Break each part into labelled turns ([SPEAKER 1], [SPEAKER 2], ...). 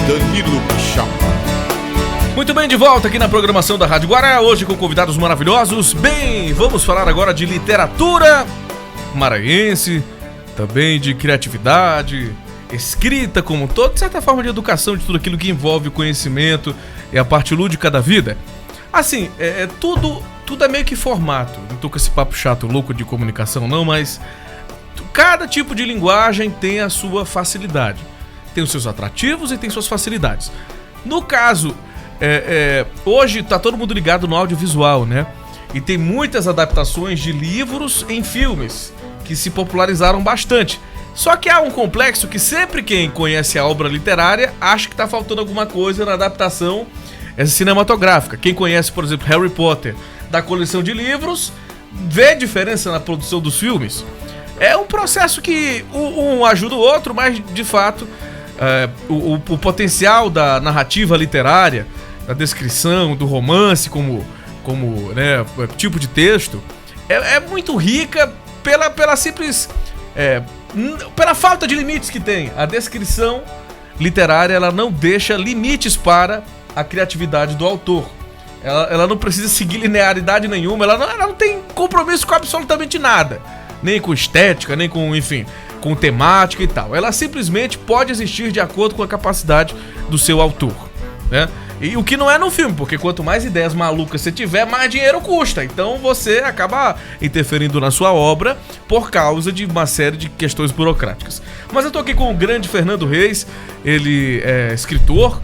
[SPEAKER 1] Danilo Pichapa.
[SPEAKER 2] Muito bem, de volta aqui na programação da Rádio Guará, hoje com convidados maravilhosos. Bem, vamos falar agora de literatura maranhense, também de criatividade, escrita como um todo, de certa forma de educação, de tudo aquilo que envolve o conhecimento e a parte lúdica da vida. Assim, tudo é meio que formato. Não tô com esse papo chato, louco de comunicação não, mas cada tipo de linguagem tem a sua facilidade. Tem os seus atrativos e tem suas facilidades. No caso, hoje tá todo mundo ligado no audiovisual, né? E tem muitas adaptações de livros em filmes que se popularizaram bastante. Só que há um complexo que sempre quem conhece a obra literária acha que tá faltando alguma coisa na adaptação cinematográfica. Quem conhece, por exemplo, Harry Potter, da coleção de livros, vê diferença na produção dos filmes. É um processo que um ajuda o outro, mas de fato o potencial da narrativa literária, da descrição, do romance como né, tipo de texto, é muito rica pela simples... pela falta de limites que tem. A descrição literária, ela não deixa limites para a criatividade do autor. Ela não precisa seguir linearidade nenhuma, ela não tem compromisso com absolutamente nada. Nem com estética, nem com, enfim, com temática e tal. Ela simplesmente pode existir de acordo com a capacidade do seu autor, né? E o que não é no filme, porque quanto mais ideias malucas você tiver, mais dinheiro custa. Então você acaba interferindo na sua obra por causa de uma série de questões burocráticas. Mas eu tô aqui com o grande Fernando Reis. Ele é escritor,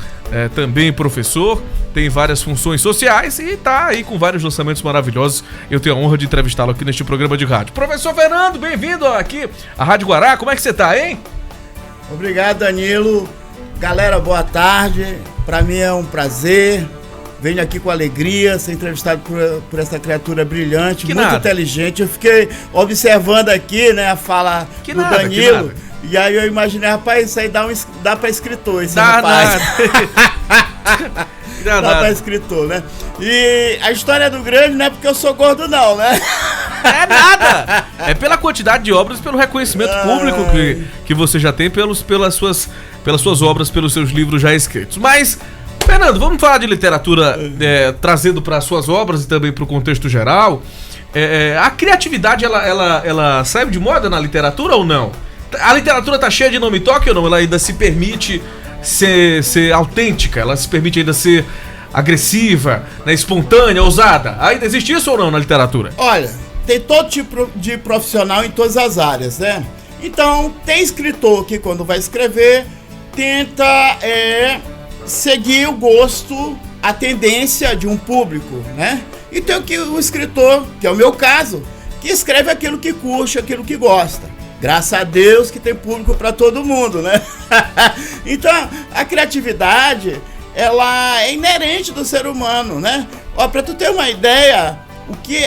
[SPEAKER 2] também professor, tem várias funções sociais e tá aí com vários lançamentos maravilhosos. Eu tenho a honra de entrevistá-lo aqui neste programa de rádio. Professor Fernando, bem-vindo aqui à Rádio Guará. Como é que você tá, hein?
[SPEAKER 3] Obrigado, Danilo. Galera, boa tarde. Para mim é um prazer. Venho aqui com alegria ser entrevistado por essa criatura brilhante,
[SPEAKER 2] que
[SPEAKER 3] muito
[SPEAKER 2] nada.
[SPEAKER 3] Inteligente. Eu fiquei observando aqui, né, a fala
[SPEAKER 2] que
[SPEAKER 3] do
[SPEAKER 2] nada,
[SPEAKER 3] Danilo. E aí eu imaginei, rapaz, isso aí dá pra escritor, esse
[SPEAKER 2] Dá
[SPEAKER 3] rapaz.
[SPEAKER 2] Dá
[SPEAKER 3] Dá pra escritor, né? E a história do grande não é porque eu sou gordo não, né?
[SPEAKER 2] É nada! É pela quantidade de obras, pelo reconhecimento público que você já tem pelas suas obras, pelos seus livros já escritos. Mas, Fernando, vamos falar de literatura trazendo para suas obras e também para o contexto geral. A criatividade, ela saiu de moda na literatura ou não? A literatura tá cheia de nome toque ou não? Ela ainda se permite ser autêntica? Ela se permite ainda ser agressiva, né, espontânea, ousada? Ainda existe isso ou não na literatura?
[SPEAKER 3] Olha, tem todo tipo de profissional em todas as áreas, né? Então, tem escritor que quando vai escrever tenta seguir o gosto, a tendência de um público, né? E tem o escritor, que é o meu caso, que escreve aquilo que curte, aquilo que gosta. Graças a Deus que tem público para todo mundo, né? Então, a criatividade, ela é inerente do ser humano, né? Ó, para tu ter uma ideia,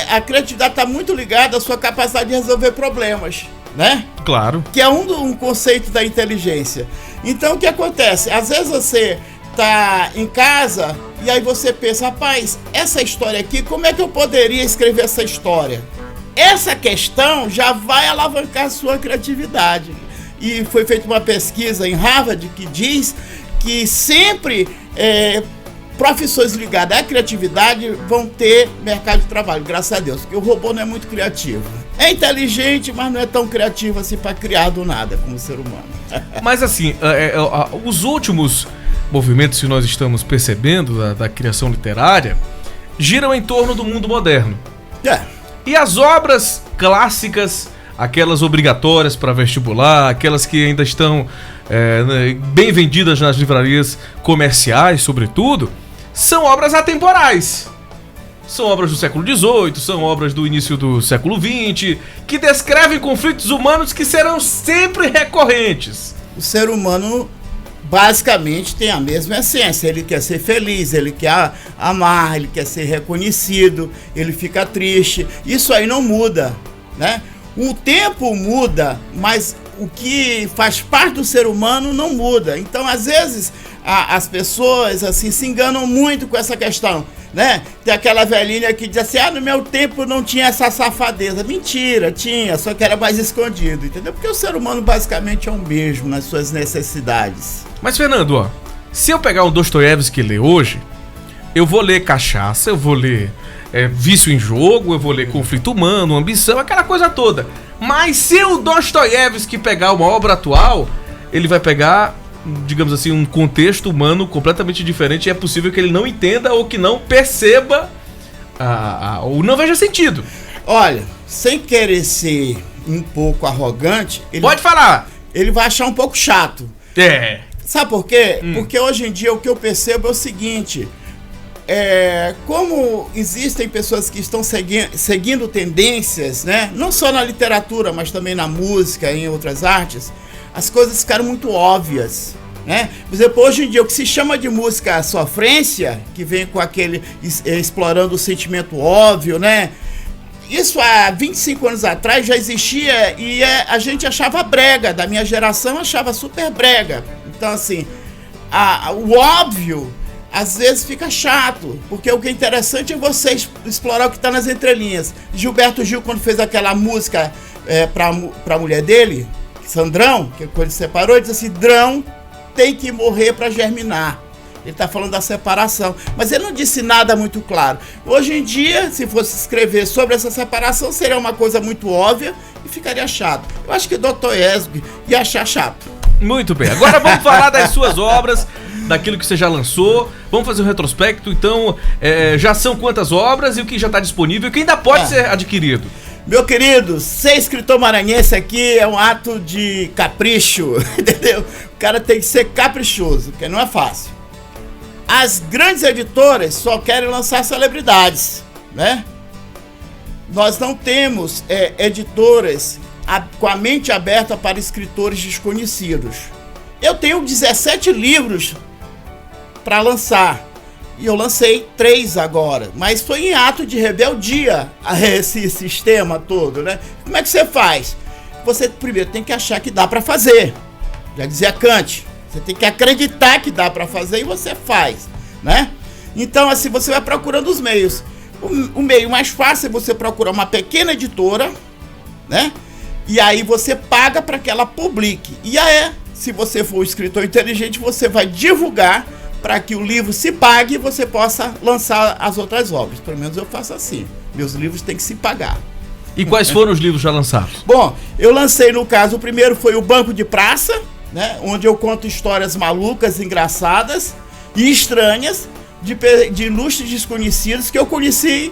[SPEAKER 3] a criatividade está muito ligada à sua capacidade de resolver problemas, né?
[SPEAKER 2] Claro.
[SPEAKER 3] Que é um conceito da inteligência. Então, o que acontece? Às vezes você tá em casa e aí você pensa, rapaz, essa história aqui, como é que eu poderia escrever essa história? Essa questão já vai alavancar a sua criatividade. E foi feita uma pesquisa em Harvard que diz que sempre profissões ligadas à criatividade vão ter mercado de trabalho, graças a Deus, porque o robô não é muito criativo. É inteligente, mas não é tão criativo assim para criar do nada como o ser humano.
[SPEAKER 2] Mas assim, os últimos movimentos que nós estamos percebendo da criação literária giram em torno do mundo moderno. E as obras clássicas, aquelas obrigatórias para vestibular, aquelas que ainda estão bem vendidas nas livrarias comerciais, sobretudo, são obras atemporais. São obras do século XVIII, são obras do início do século XX, que descrevem conflitos humanos que serão sempre recorrentes.
[SPEAKER 3] O ser humano basicamente tem a mesma essência. Ele quer ser feliz, ele quer amar, ele quer ser reconhecido, ele fica triste. Isso aí não muda, né? O tempo muda, mas o que faz parte do ser humano não muda. Então, às vezes, as pessoas assim se enganam muito com essa questão, né? Tem aquela velhinha que diz assim, no meu tempo não tinha essa safadeza. Mentira, tinha, só que era mais escondido, entendeu? Porque o ser humano basicamente é um mesmo nas suas necessidades.
[SPEAKER 2] Mas, Fernando, Se eu pegar um Dostoiévski e ler hoje, eu vou ler Cachaça, eu vou ler Vício em Jogo, eu vou ler Conflito Humano, Ambição, aquela coisa toda. Mas se o Dostoiévski pegar uma obra atual, ele vai pegar, digamos assim, um contexto humano completamente diferente, e é possível que ele não entenda ou que não perceba ou não veja sentido.
[SPEAKER 3] Olha, sem querer ser um pouco arrogante...
[SPEAKER 2] Pode falar!
[SPEAKER 3] Ele vai achar um pouco chato.
[SPEAKER 2] É.
[SPEAKER 3] Sabe por quê? Porque hoje em dia o que eu percebo é o seguinte... como existem pessoas que estão seguindo tendências, né? Não só na literatura, mas também na música e em outras artes, as coisas ficaram muito óbvias, né? Por exemplo, hoje em dia o que se chama de música sofrência, que vem com aquele explorando o sentimento óbvio, né? Isso há 25 anos atrás já existia e a gente achava brega, da minha geração achava super brega. Então assim, o óbvio às vezes fica chato, porque o que é interessante é você explorar o que está nas entrelinhas. Gilberto Gil, quando fez aquela música pra mulher dele, Sandrão, que quando ele separou, ele disse assim: Drão tem que morrer para germinar. Ele está falando da separação, mas ele não disse nada muito claro. Hoje em dia, se fosse escrever sobre essa separação, seria uma coisa muito óbvia e ficaria chato. Eu acho que o Dostoiévski ia achar chato.
[SPEAKER 2] Muito bem, agora vamos falar das suas obras, daquilo que você já lançou. Vamos fazer um retrospecto, então, já são quantas obras e o que já está disponível e o que ainda pode ser adquirido?
[SPEAKER 3] Meu querido, ser escritor maranhense aqui é um ato de capricho, entendeu? O cara tem que ser caprichoso, porque não é fácil. As grandes editoras só querem lançar celebridades, né? Nós não temos editoras com a mente aberta para escritores desconhecidos. Eu tenho 17 livros para lançar e eu lancei 3 agora, mas foi em ato de rebeldia a esse sistema todo, né? Como é que você faz? Você primeiro tem que achar que dá para fazer, já dizia Kant. Você tem que acreditar que dá para fazer e você faz, né? Então, assim, você vai procurando os meios. O meio mais fácil é você procurar uma pequena editora, né? E aí você paga para que ela publique. E aí, se você for um escritor inteligente, você vai divulgar para que o livro se pague e você possa lançar as outras obras. Pelo menos eu faço assim. Meus livros têm que se pagar.
[SPEAKER 2] E quais foram os livros já lançados?
[SPEAKER 3] Bom, eu lancei, no caso, o primeiro foi o Banco de Praça, né, onde eu conto histórias malucas, engraçadas e estranhas de ilustres desconhecidos que eu conheci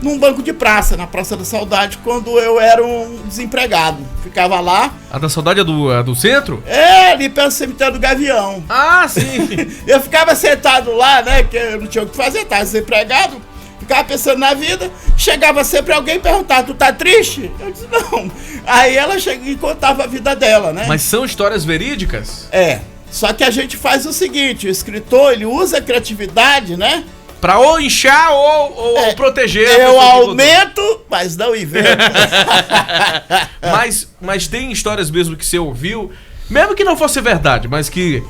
[SPEAKER 3] num banco de praça, na Praça da Saudade, quando eu era um desempregado. Ficava lá.
[SPEAKER 2] A da Saudade é do centro?
[SPEAKER 3] Ali pelo cemitério do Gavião.
[SPEAKER 2] Ah, sim!
[SPEAKER 3] Eu ficava sentado lá, né, que eu não tinha o que fazer, estava desempregado. Ficava pensando na vida, chegava sempre alguém e perguntava: tu tá triste? Eu disse: não. Aí ela chegava e contava a vida dela, né?
[SPEAKER 2] Mas são histórias verídicas?
[SPEAKER 3] Só que a gente faz o seguinte: o escritor, ele usa a criatividade, né?
[SPEAKER 2] Pra ou inchar ou proteger.
[SPEAKER 3] Eu aumento, mas não invento.
[SPEAKER 2] mas tem histórias mesmo que você ouviu, mesmo que não fosse verdade, mas que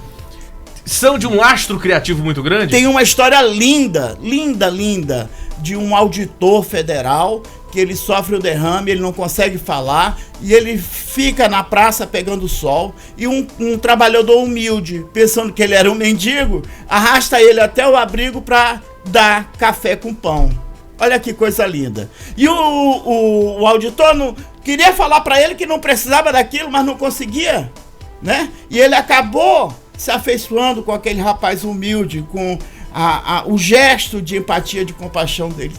[SPEAKER 2] são de um lastro criativo muito grande?
[SPEAKER 3] Tem uma história linda, linda, linda, de um auditor federal que ele sofre o derrame, ele não consegue falar e ele fica na praça pegando sol, e um trabalhador humilde, pensando que ele era um mendigo, arrasta ele até o abrigo para dar café com pão. Olha que coisa linda. E o auditor não queria falar para ele que não precisava daquilo, mas não conseguia, né? E ele acabou se afeiçoando com aquele rapaz humilde, com o gesto de empatia, de compaixão dele.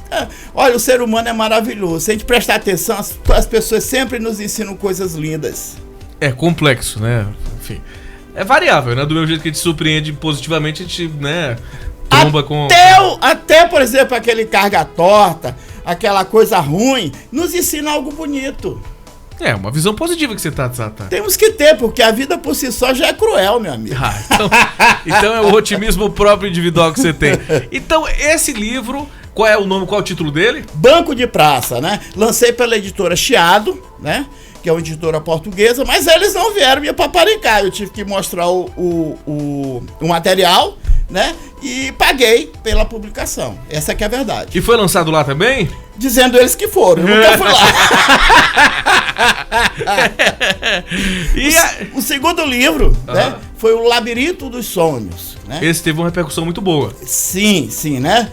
[SPEAKER 3] Olha, o ser humano é maravilhoso. Se a gente prestar atenção, as pessoas sempre nos ensinam coisas lindas.
[SPEAKER 2] É complexo, né? Enfim, é variável, né? Do mesmo jeito que a gente surpreende positivamente, a gente, né, tromba com...
[SPEAKER 3] Até, por exemplo, aquele carga torta, aquela coisa ruim, nos ensina algo bonito.
[SPEAKER 2] É, uma visão positiva que você tá.
[SPEAKER 3] Temos que ter, porque a vida por si só já é cruel, meu amigo.
[SPEAKER 2] Então é o otimismo próprio individual que você tem. Então, esse livro, qual é o nome, qual é o título dele? Banco de Praça, né? Lancei pela editora Chiado, né? Que é uma editora portuguesa, mas eles não vieram me paparicar. Eu tive que mostrar o material, né? E paguei pela publicação. Essa que é a verdade. E foi lançado lá também? Dizendo eles que foram, eu nunca fui lá. O segundo livro, né,
[SPEAKER 3] foi o Labirinto dos Sonhos, né?
[SPEAKER 2] Esse teve uma repercussão muito boa.
[SPEAKER 3] Sim, né?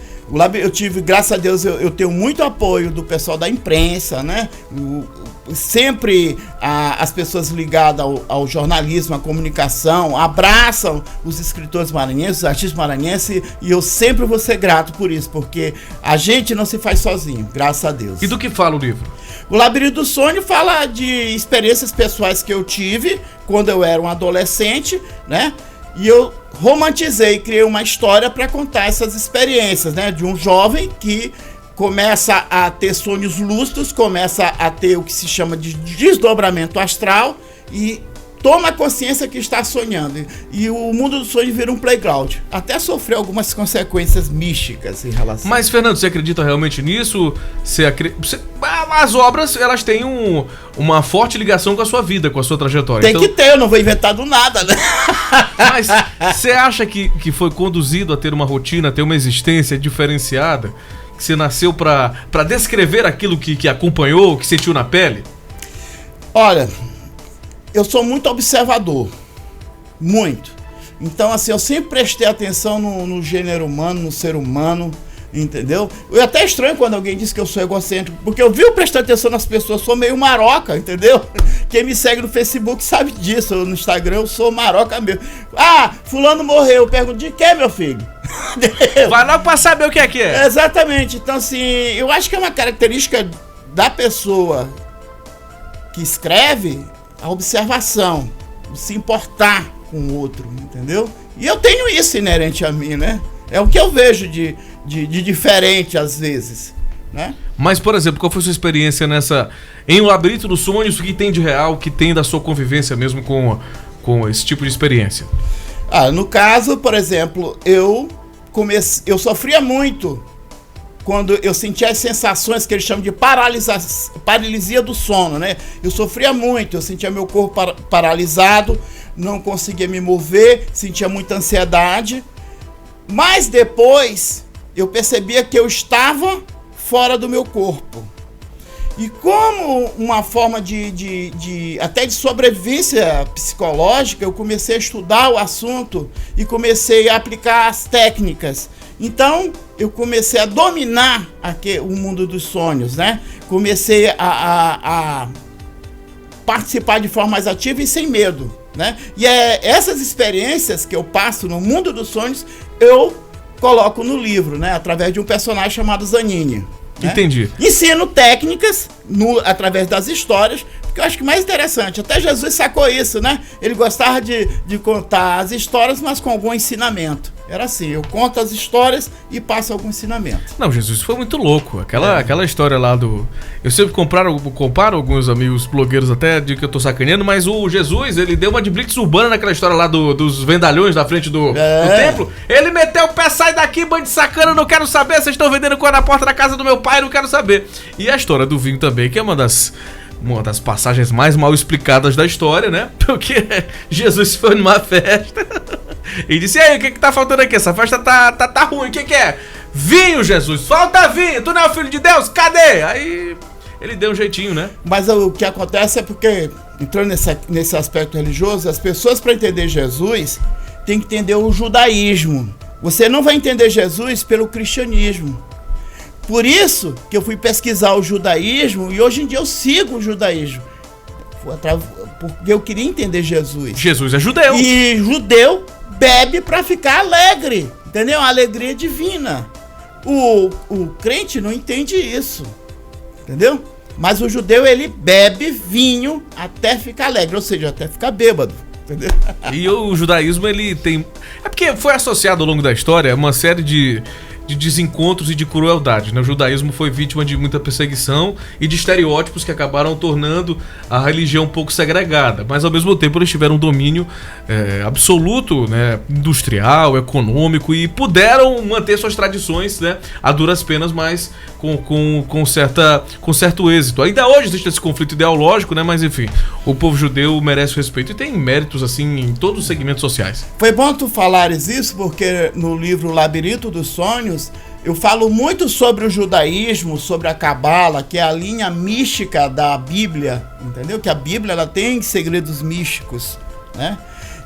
[SPEAKER 3] Eu tive, graças a Deus, eu tenho muito apoio do pessoal da imprensa, né? Sempre as pessoas ligadas ao jornalismo, à comunicação, abraçam os escritores maranhenses, os artistas maranhenses, e eu sempre vou ser grato por isso, porque a gente não se faz sozinho, graças a Deus.
[SPEAKER 2] E do que fala o livro?
[SPEAKER 3] O Labirinto do Sonho fala de experiências pessoais que eu tive quando eu era um adolescente, né? E eu romantizei, criei uma história para contar essas experiências, né? De um jovem que começa a ter sonhos lúcidos, começa a ter o que se chama de desdobramento astral e toma consciência que está sonhando. E o mundo dos sonhos vira um playground. Até sofreu algumas consequências místicas em relação.
[SPEAKER 2] Mas, Fernando, você acredita realmente nisso? As obras, elas têm uma forte ligação com a sua vida, com a sua trajetória.
[SPEAKER 3] Tem que ter, eu não vou inventar do nada, né?
[SPEAKER 2] Mas você acha que foi conduzido a ter uma rotina, a ter uma existência diferenciada? Que você nasceu para descrever aquilo que acompanhou, que sentiu na pele?
[SPEAKER 3] Olha, eu sou muito observador. Muito. Então, assim, eu sempre prestei atenção no gênero humano, no ser humano, entendeu? Eu até estranho quando alguém diz que eu sou egocêntrico, porque eu vivo prestando atenção nas pessoas, sou meio maroca, entendeu? Quem me segue no Facebook sabe disso, no Instagram eu sou maroca mesmo. Ah, fulano morreu, eu pergunto, de que, meu filho?
[SPEAKER 2] Vai logo pra saber o que é que é.
[SPEAKER 3] Exatamente, então assim, eu acho que é uma característica da pessoa que escreve a observação, se importar com o outro, entendeu? E eu tenho isso inerente a mim, né? É o que eu vejo de diferente às vezes, né?
[SPEAKER 2] Mas, por exemplo, qual foi a sua experiência em O Labirinto dos Sonhos? O que tem de real, o que tem da sua convivência mesmo com esse tipo de experiência?
[SPEAKER 3] No caso, por exemplo, eu sofria muito quando eu sentia as sensações que eles chamam de paralisia do sono, né? Eu sofria muito, eu sentia meu corpo paralisado, não conseguia me mover, sentia muita ansiedade. Mas depois eu percebia que eu estava fora do meu corpo. E como uma forma até de sobrevivência psicológica, eu comecei a estudar o assunto e comecei a aplicar as técnicas. Então, eu comecei a dominar o mundo dos sonhos, né? Comecei a participar de forma mais ativa e sem medo, né? E essas experiências que eu passo no mundo dos sonhos, eu coloco no livro, né? Através de um personagem chamado Zanini. Né?
[SPEAKER 2] Entendi.
[SPEAKER 3] Ensino técnicas através das histórias, porque eu acho que mais interessante. Até Jesus sacou isso, né? Ele gostava de contar as histórias, mas com algum ensinamento. Era assim, eu conto as histórias e passo algum ensinamento.
[SPEAKER 2] Não, Jesus foi muito louco. Aquela história lá do... Eu sempre comparo alguns amigos blogueiros até de que eu tô sacaneando, mas o Jesus, ele deu uma de blitz urbana naquela história lá dos vendalhões na frente do templo. Ele meteu o pé, sai daqui, bando de sacana, não quero saber, vocês estão vendendo coisa na porta da casa do meu pai, não quero saber. E a história do vinho também, que é uma das passagens mais mal explicadas da história, né? Porque Jesus foi numa festa e disse, e aí, o que tá faltando aqui? Essa festa tá ruim, o que é? Vinho, Jesus, falta vinho, tu não é o filho de Deus? Cadê? Aí ele deu um jeitinho, né?
[SPEAKER 3] Mas o que acontece é porque, entrando nesse aspecto religioso, as pessoas, para entender Jesus, têm que entender o judaísmo. Você não vai entender Jesus pelo cristianismo. Por isso que eu fui pesquisar o judaísmo e hoje em dia eu sigo o judaísmo. Porque eu queria entender Jesus.
[SPEAKER 2] Jesus é judeu.
[SPEAKER 3] E judeu bebe para ficar alegre, entendeu? A alegria divina. O crente não entende isso, entendeu? Mas o judeu, ele bebe vinho até ficar alegre, ou seja, até ficar bêbado, entendeu?
[SPEAKER 2] E o judaísmo, ele tem... É porque foi associado ao longo da história uma série de desencontros e de crueldade, né? O judaísmo foi vítima de muita perseguição e de estereótipos que acabaram tornando a religião um pouco segregada, mas ao mesmo tempo eles tiveram um domínio absoluto, né? Industrial, econômico, e puderam manter suas tradições, né? A duras penas, mas com certo êxito. Ainda hoje existe esse conflito ideológico, né? Mas enfim, o povo judeu merece respeito e tem méritos assim em todos os segmentos sociais.
[SPEAKER 3] Foi bom tu falares isso, porque no livro Labirinto dos Sonhos eu falo muito sobre o judaísmo, sobre a Cabala, que é a linha mística da Bíblia, entendeu? Que a Bíblia, ela tem segredos místicos, né?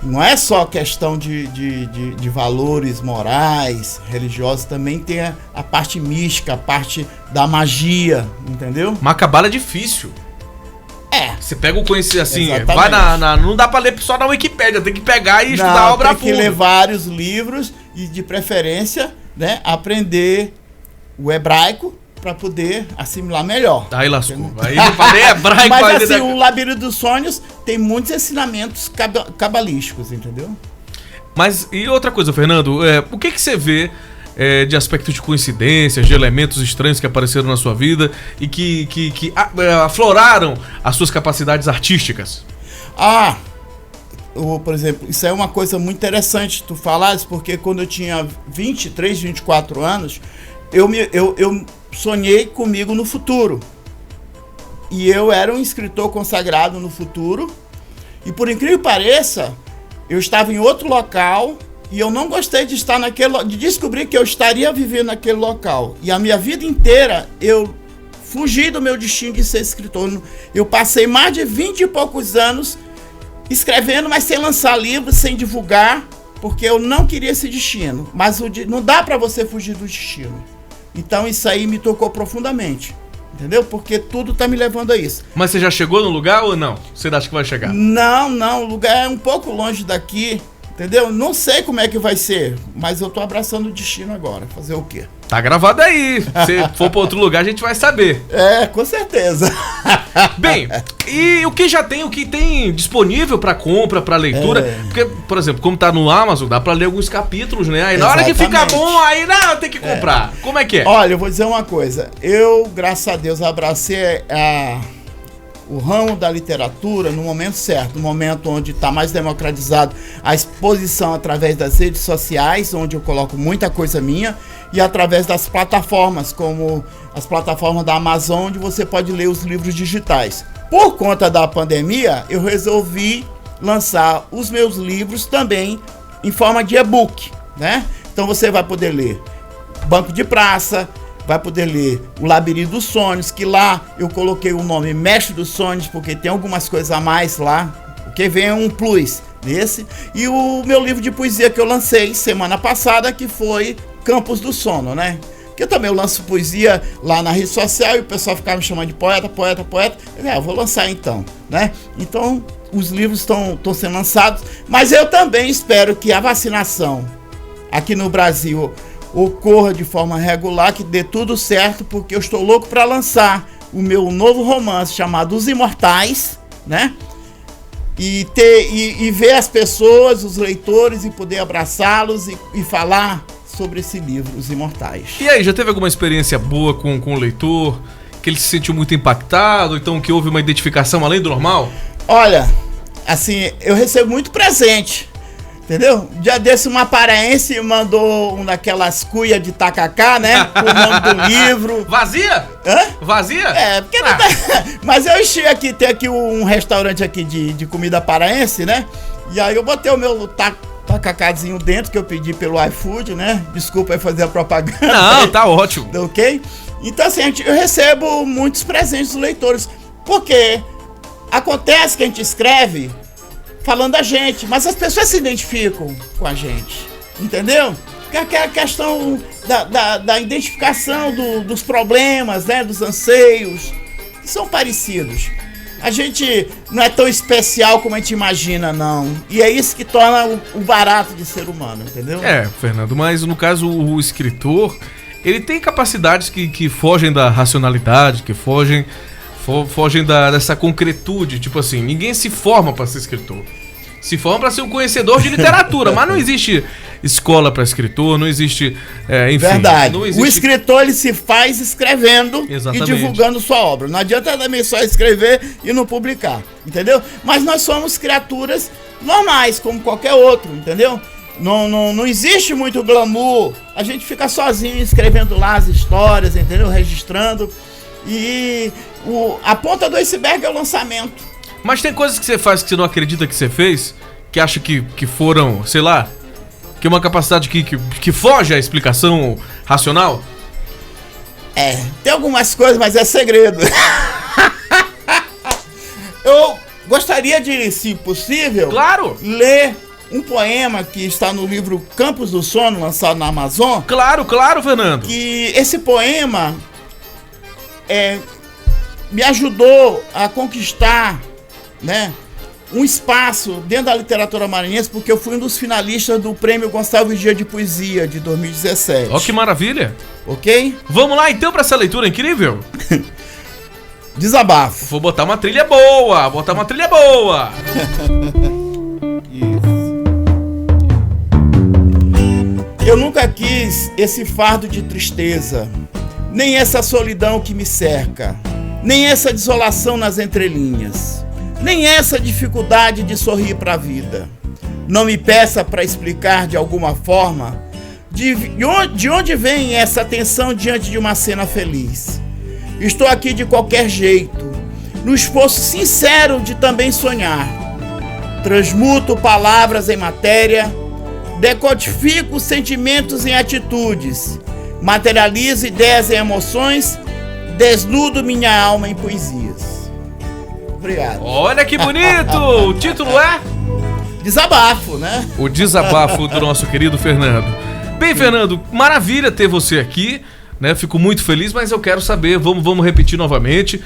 [SPEAKER 3] Não é só questão de valores morais, religiosos, também tem a parte mística, a parte da magia, entendeu?
[SPEAKER 2] Mas a cabala é difícil. Você pega o conhecimento assim,
[SPEAKER 3] Exatamente.
[SPEAKER 2] vai não dá pra ler só na Wikipédia, tem que pegar e estudar a obra
[SPEAKER 3] tem que
[SPEAKER 2] fundo.
[SPEAKER 3] ler vários livros e, de preferência, né, aprender o hebraico para poder assimilar melhor.
[SPEAKER 2] Aí lascou. Aí eu falei hebraico.
[SPEAKER 3] Mas assim, o Labirinto dos Sonhos tem muitos ensinamentos cabalísticos, entendeu?
[SPEAKER 2] Mas e outra coisa, Fernando, o que você vê de aspecto de coincidências, de elementos estranhos que apareceram na sua vida e que afloraram as suas capacidades artísticas?
[SPEAKER 3] Por exemplo, isso é uma coisa muito interessante tu falares, porque quando eu tinha 23, 24 anos, eu sonhei comigo no futuro. E eu era um escritor consagrado no futuro. E por incrível que pareça, eu estava em outro local e eu não gostei de estar de descobrir que eu estaria vivendo naquele local. E a minha vida inteira eu fugi do meu destino de ser escritor. Eu passei mais de 20 e poucos anos escrevendo, mas sem lançar livros, sem divulgar, porque eu não queria esse destino. Mas não dá para você fugir do destino. Então isso aí me tocou profundamente, entendeu? Porque tudo tá me levando a isso.
[SPEAKER 2] Mas você já chegou no lugar ou não? Você acha que vai chegar?
[SPEAKER 3] Não, o lugar é um pouco longe daqui, entendeu? Não sei como é que vai ser, mas eu tô abraçando o destino agora. Fazer o quê?
[SPEAKER 2] Tá gravado aí. Se for pra outro lugar, a gente vai saber.
[SPEAKER 3] Com certeza.
[SPEAKER 2] Bem, e o que tem disponível pra compra, pra leitura? Porque, por exemplo, como tá no Amazon, dá pra ler alguns capítulos, né? Aí na hora que fica bom, aí não, tem que comprar. Como é que é?
[SPEAKER 3] Olha, eu vou dizer uma coisa. Eu, graças a Deus, abracei o ramo da literatura no momento certo, no momento onde está mais democratizado a exposição através das redes sociais, onde eu coloco muita coisa minha, e através das plataformas, como as plataformas da Amazon, onde você pode ler os livros digitais. Por conta da pandemia, eu resolvi lançar os meus livros também em forma de e-book, né? Então você vai poder ler Banco de Praça, vai poder ler o Labirinto dos Sonhos, que lá eu coloquei o nome Mestre dos Sonhos, porque tem algumas coisas a mais lá, porque vem um plus nesse. E o meu livro de poesia que eu lancei semana passada, que foi Campos do Sono, né? Que eu também lanço poesia lá na rede social e o pessoal ficava me chamando de poeta. Eu vou lançar então, né? Então, os livros estão sendo lançados, mas eu também espero que a vacinação aqui no Brasil ocorra de forma regular, que dê tudo certo, porque eu estou louco para lançar o meu novo romance chamado Os Imortais, né? E ver as pessoas, os leitores, e poder abraçá-los e falar sobre esse livro, Os Imortais.
[SPEAKER 2] E aí, já teve alguma experiência boa com o leitor? Que ele se sentiu muito impactado? Então que houve uma identificação além do normal?
[SPEAKER 3] Olha, assim, eu recebo muito presente, entendeu? Dia desse uma paraense mandou uma daquelas cuias de tacacá, né? Com o nome do livro.
[SPEAKER 2] Vazia?
[SPEAKER 3] Hã?
[SPEAKER 2] Vazia?
[SPEAKER 3] Porque não tá... Mas eu enchi aqui, tem aqui um restaurante aqui de comida paraense, né? E aí eu botei o meu tacacazinho dentro, que eu pedi pelo iFood, né? Desculpa aí fazer a propaganda.
[SPEAKER 2] Não, tá ótimo.
[SPEAKER 3] Ok? Então assim, eu recebo muitos presentes dos leitores, porque acontece que a gente escreve falando da gente, mas as pessoas se identificam com a gente, entendeu? Porque aquela questão da identificação dos problemas, né, dos anseios, que são parecidos. A gente não é tão especial como a gente imagina, não. E é isso que torna o barato de ser humano, entendeu?
[SPEAKER 2] Fernando, mas no caso o escritor, ele tem capacidades que fogem da racionalidade, que fogem dessa concretude. Tipo assim, ninguém se forma para ser escritor. Se forma para ser um conhecedor de literatura, mas não existe escola para escritor, não existe, enfim.
[SPEAKER 3] Verdade.
[SPEAKER 2] Não existe...
[SPEAKER 3] O escritor, ele se faz escrevendo.
[SPEAKER 2] Exatamente.
[SPEAKER 3] E divulgando sua obra. Não adianta também só escrever e não publicar, entendeu? Mas nós somos criaturas normais, como qualquer outro, entendeu? Não existe muito glamour. A gente fica sozinho escrevendo lá as histórias, entendeu? Registrando. E a ponta do iceberg é o lançamento.
[SPEAKER 2] Mas tem coisas que você faz que você não acredita que você fez, que acha que foram, sei lá, que é uma capacidade que foge à explicação racional?
[SPEAKER 3] Tem algumas coisas, mas é segredo. Eu gostaria de, se possível,
[SPEAKER 2] Claro!
[SPEAKER 3] ler um poema que está no livro Campos do Sono, lançado na Amazon.
[SPEAKER 2] Claro, Fernando.
[SPEAKER 3] Que esse poema me ajudou a conquistar, né, um espaço dentro da literatura maranhense, porque eu fui um dos finalistas do Prêmio Gonçalves Dias de Poesia de 2017.
[SPEAKER 2] Ó, que maravilha.
[SPEAKER 3] Ok?
[SPEAKER 2] Vamos lá então para essa leitura incrível?
[SPEAKER 3] Desabafo.
[SPEAKER 2] Vou botar uma trilha boa,
[SPEAKER 3] Eu nunca quis esse fardo de tristeza, nem essa solidão que me cerca, nem essa desolação nas entrelinhas, nem essa dificuldade de sorrir para a vida. Não me peça para explicar de alguma forma de onde vem essa tensão diante de uma cena feliz. Estou aqui de qualquer jeito, no esforço sincero de também sonhar. Transmuto palavras em matéria, decodifico sentimentos em atitudes, materializo ideias em emoções, desnudo minha alma em poesias. Obrigado.
[SPEAKER 2] Olha que bonito! O título é?
[SPEAKER 3] Desabafo, né?
[SPEAKER 2] O desabafo do nosso querido Fernando. Bem, Fernando, maravilha ter você aqui, né? Fico muito feliz, mas eu quero saber, vamos repetir novamente,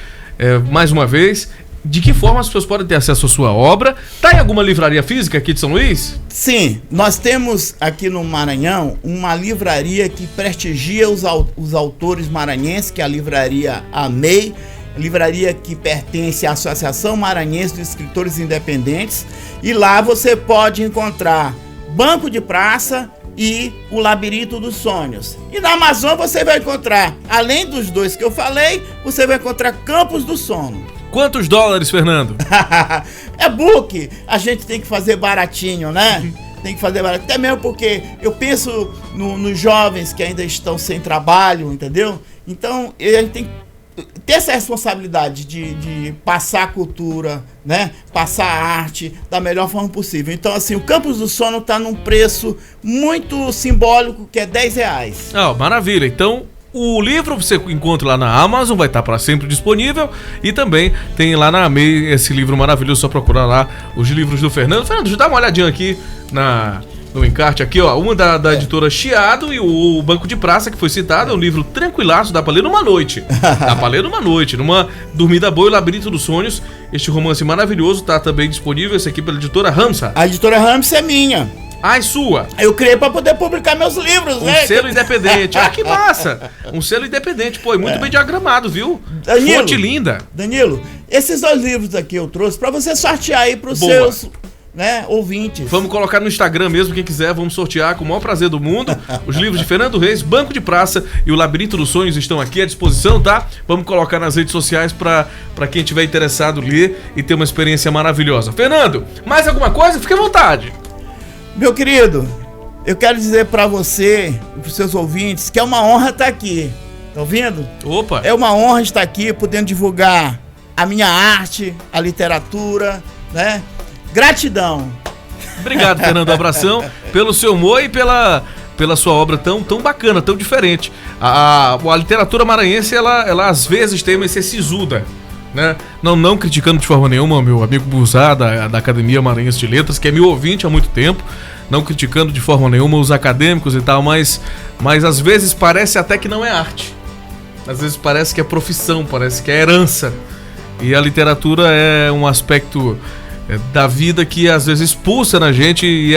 [SPEAKER 2] mais uma vez, de que forma as pessoas podem ter acesso à sua obra? Tá em alguma livraria física aqui de São Luís?
[SPEAKER 3] Sim, nós temos aqui no Maranhão uma livraria que prestigia os autores maranhenses, que é a livraria AMEI, livraria que pertence à Associação Maranhense dos Escritores Independentes, e lá você pode encontrar Banco de Praça e O Labirinto dos Sonhos. E na Amazon você vai encontrar, além dos dois que eu falei, você vai encontrar Campos do Sono.
[SPEAKER 2] Quantos dólares, Fernando?
[SPEAKER 3] É book, a gente tem que fazer baratinho, né? Tem que fazer baratinho, até mesmo porque eu penso nos jovens que ainda estão sem trabalho, entendeu? Então, a gente tem que ter essa responsabilidade de passar a cultura, né? Passar a arte da melhor forma possível. Então, assim, o Campos do Sono está num preço muito simbólico, que é R$10.
[SPEAKER 2] Ah, maravilha. Então, o livro você encontra lá na Amazon, vai estar para sempre disponível. E também tem lá na AMEI esse livro maravilhoso, só procurar lá os livros do Fernando. Fernando, deixa eu dar uma olhadinha aqui no encarte aqui, ó. Uma da editora Chiado e o Banco de Praça, que foi citado. É um livro tranquilaço, dá pra ler numa noite. Numa dormida boa, O Labirinto dos Sonhos. Este romance maravilhoso tá também disponível, esse aqui pela editora Ramsa.
[SPEAKER 3] A editora Ramsa é minha.
[SPEAKER 2] Ah, é sua?
[SPEAKER 3] Eu criei pra poder publicar meus livros, né?
[SPEAKER 2] Um selo independente. Ah, que massa! Um selo independente, pô, muito bem diagramado, viu?
[SPEAKER 3] Danilo,
[SPEAKER 2] fonte linda.
[SPEAKER 3] Danilo, esses dois livros aqui eu trouxe pra você sortear aí pros seus, né, ouvintes.
[SPEAKER 2] Vamos colocar no Instagram mesmo, quem quiser, vamos sortear com o maior prazer do mundo. Os livros de Fernando Reis, Banco de Praça e O Labirinto dos Sonhos estão aqui à disposição, tá? Vamos colocar nas redes sociais pra quem tiver interessado ler e ter uma experiência maravilhosa. Fernando, mais alguma coisa? Fique à vontade.
[SPEAKER 3] Meu querido, eu quero dizer pra você e pros seus ouvintes que é uma honra estar aqui. Tá ouvindo?
[SPEAKER 2] Opa!
[SPEAKER 3] É uma honra estar aqui, podendo divulgar a minha arte, a literatura, né? Gratidão.
[SPEAKER 2] Obrigado, Fernando. Abração pelo seu humor e pela sua obra tão bacana, tão diferente. A literatura maranhense, ela às vezes tem uma sisuda, né? Não criticando de forma nenhuma meu amigo Buzá da Academia Maranhense de Letras, que é meu ouvinte há muito tempo, não criticando de forma nenhuma os acadêmicos e tal, mas às vezes parece até que não é arte. Às vezes parece que é profissão, parece que é herança. E a literatura é um aspecto da vida que às vezes expulsa na gente e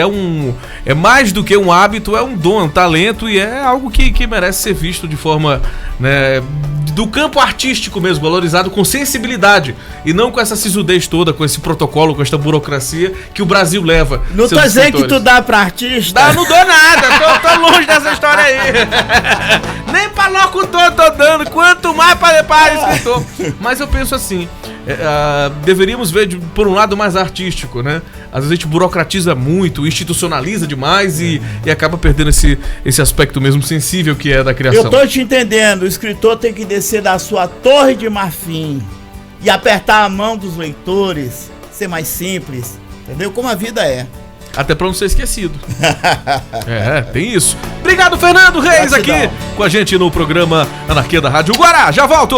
[SPEAKER 2] é mais do que um hábito, é um dom, um talento, e é algo que merece ser visto de forma, né, do campo artístico mesmo, valorizado com sensibilidade e não com essa sisudez toda, com esse protocolo, com esta burocracia que o Brasil leva.
[SPEAKER 3] Não tô dizendo que tu dá pra artista.
[SPEAKER 2] Não dou nada, tô longe dessa história aí. Nem pra locutor tô dando, quanto mais para escritor. Mas eu penso assim, deveríamos ver por um lado mais artístico, né? Às vezes a gente burocratiza muito, institucionaliza demais e acaba perdendo esse aspecto mesmo sensível que é da criação.
[SPEAKER 3] Eu tô te entendendo, o escritor tem que descer da sua torre de marfim e apertar a mão dos leitores, ser mais simples, entendeu? Como a vida é.
[SPEAKER 2] Até pra não ser esquecido. Tem isso. Obrigado, Fernando Reis, aqui com a gente no programa Anarquia da Rádio Guará. Já volto!